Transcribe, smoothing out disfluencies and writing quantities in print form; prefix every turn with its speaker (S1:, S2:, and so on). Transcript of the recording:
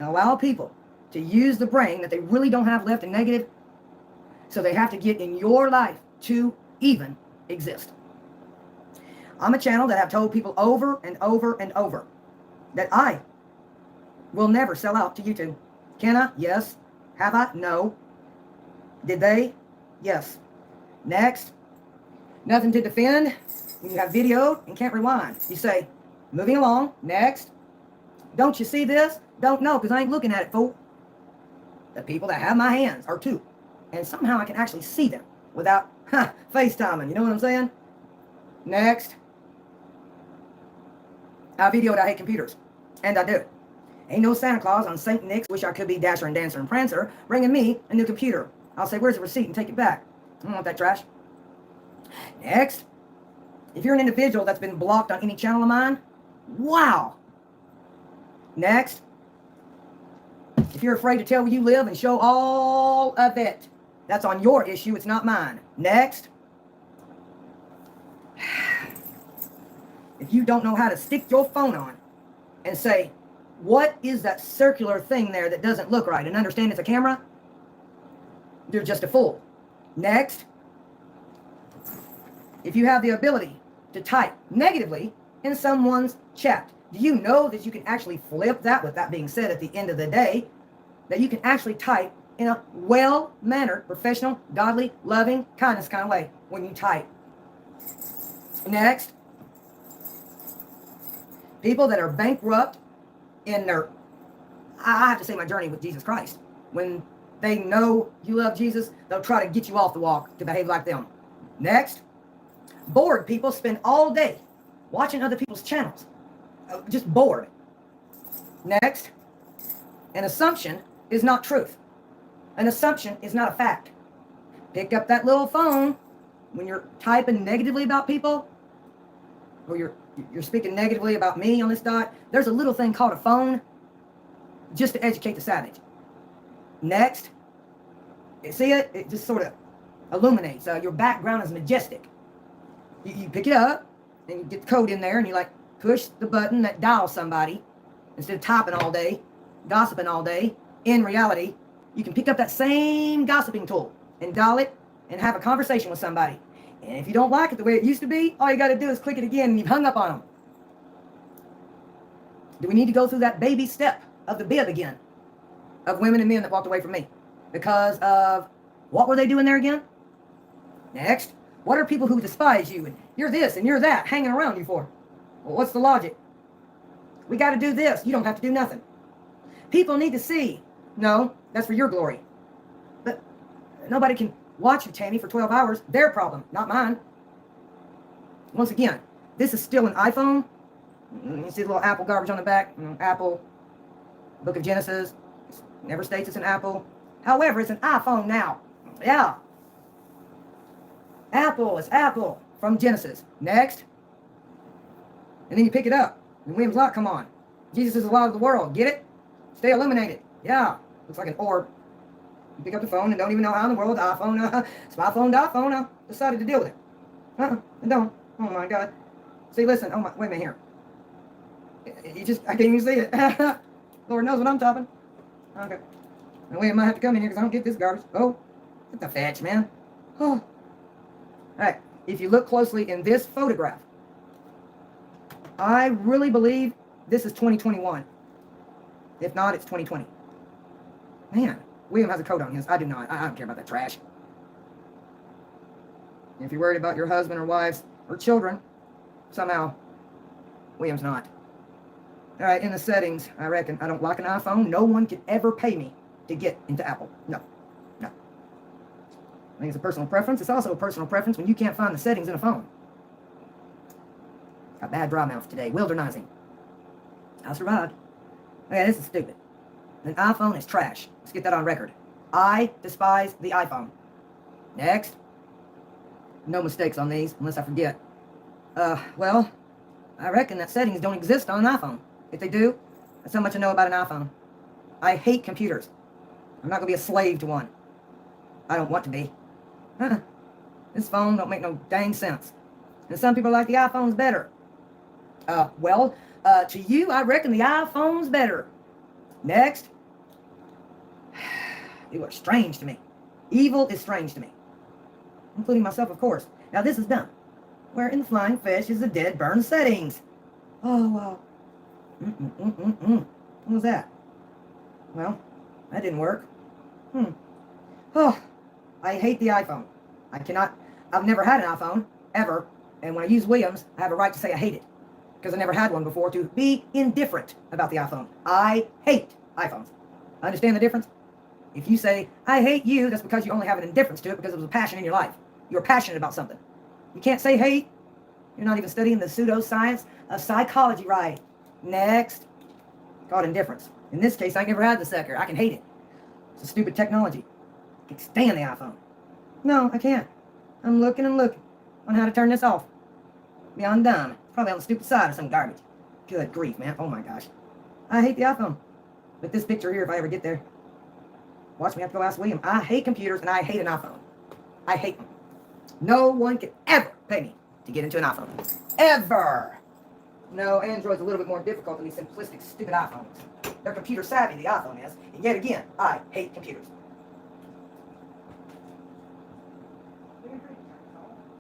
S1: and allow people to use the brain that they really don't have left in negative, so they have to get in your life to even exist. I'm a channel that I've told people over and over and over that I will never sell out to YouTube. Can I? Yes. Have I? No. Did they? Yes. Next. Nothing to defend when you have video and can't rewind. You say, moving along. Next. Don't you see this? Don't know because I ain't looking at it, fool. The people that have my hands are two. And somehow I can actually see them without FaceTiming. You know what I'm saying? Next. I videoed I hate computers. And I do. Ain't no Santa Claus on St. Nick's, wish I could be Dasher and Dancer and Prancer, bringing me a new computer. I'll say, where's the receipt, and take it back. I don't want that trash. Next. If you're an individual that's been blocked on any channel of mine, wow. Next. If you're afraid to tell where you live and show all of it, that's on your issue, it's not mine. Next. If you don't know how to stick your phone on and say, what is that circular thing there that doesn't look right, and understand it's a camera, you're just a fool. Next. If you have the ability to type negatively in someone's chat, do you know that you can actually flip that? With that being said, at the end of the day, that you can actually type in a well-mannered, professional, godly, loving, kindness kind of way when you type. Next. People that are bankrupt in their, I have to say, my journey with Jesus Christ. When they know you love Jesus, they'll try to get you off the walk to behave like them. Next. Bored people spend all day watching other people's channels. Just bored. Next. An assumption is not truth. An assumption is not a fact. Pick up that little phone when you're typing negatively about people, or you're speaking negatively about me on this dot. There's a little thing called a phone just to educate the savage. Next. See it? It just sort of illuminates. Your background is majestic. You pick it up and you get the code in there and you like push the button that dials somebody instead of typing all day, gossiping all day. In reality, you can pick up that same gossiping tool and dial it and have a conversation with somebody. And if you don't like it the way it used to be, all you got to do is click it again and you've hung up on them. Do we need to go through that baby step of the bib again? Of women and men that walked away from me because of what were they doing there again? Next. What are people who despise you and you're this and you're that hanging around you for? Well, what's the logic? We got to do this. You don't have to do nothing. People need to see. No, that's for your glory. But nobody can watch you, Tammy, for 12 hours. Their problem, not mine. Once again, this is still an iPhone. You see the little Apple garbage on the back? Apple, Book of Genesis. Never states it's an Apple. However, it's an iPhone now. Yeah. Apple is Apple from Genesis. Next. And then you pick it up. And William's Lot, come on. Jesus is the light of the world. Get it? Stay illuminated. Yeah. Looks like an orb. You pick up the phone and don't even know how in the world the iPhone, smartphone, decided to deal with it. I don't. Oh my God. See, listen. Oh my, wait a minute here. I can't even see it. Lord knows what I'm talking. Okay. Now William might have to come in here because I don't get this garbage. Oh, get the fetch, man. Oh. All right, if you look closely in this photograph, I really believe this is 2021. If not, it's 2020. Man, William has a coat on his. I do not. I don't care about that trash. If you're worried about your husband or wives or children, somehow, William's not. All right, in the settings, I reckon I don't like an iPhone. No one could ever pay me to get into Apple. No. I think it's a personal preference. It's also a personal preference when you can't find the settings in a phone. Got bad dry mouth today. Wildernizing. I survived. Okay, this is stupid. An iPhone is trash. Let's get that on record. I despise the iPhone. Next. No mistakes on these, unless I forget. Well, I reckon that settings don't exist on an iPhone. If they do, that's how much I know about an iPhone. I hate computers. I'm not going to be a slave to one. I don't want to be. This phone don't make no dang sense. And some people like the iPhone's better. To you, I reckon the iPhone's better. Next. You are strange to me. Evil is strange to me. Including myself, of course. Now this is dumb. Where in the flying fish is the dead burn settings? Oh, wow. What was that? Well, that didn't work. Oh, I hate the iPhone. I've never had an iPhone, ever. And when I use Williams, I have a right to say I hate it. Because I never had one before, to be indifferent about the iPhone. I hate iPhones. Understand the difference? If you say, I hate you, that's because you only have an indifference to it because it was a passion in your life. You're passionate about something. You can't say hate. You're not even studying the pseudoscience of psychology right. Next. Called indifference. In this case, I never had the sucker. I can hate it. It's a stupid technology. I can stand the iPhone. No, I can't. I'm looking on how to turn this off. Beyond dumb. Probably on the stupid side of some garbage. Good grief, man. Oh my gosh. I hate the iPhone. But this picture here, if I ever get there, watch me have to go ask William. I hate computers and I hate an iPhone. I hate them. No one can ever pay me to get into an iPhone. Ever. No, Android's a little bit more difficult than these simplistic, stupid iPhones. They're computer savvy, the iPhone is. And yet again, I hate computers.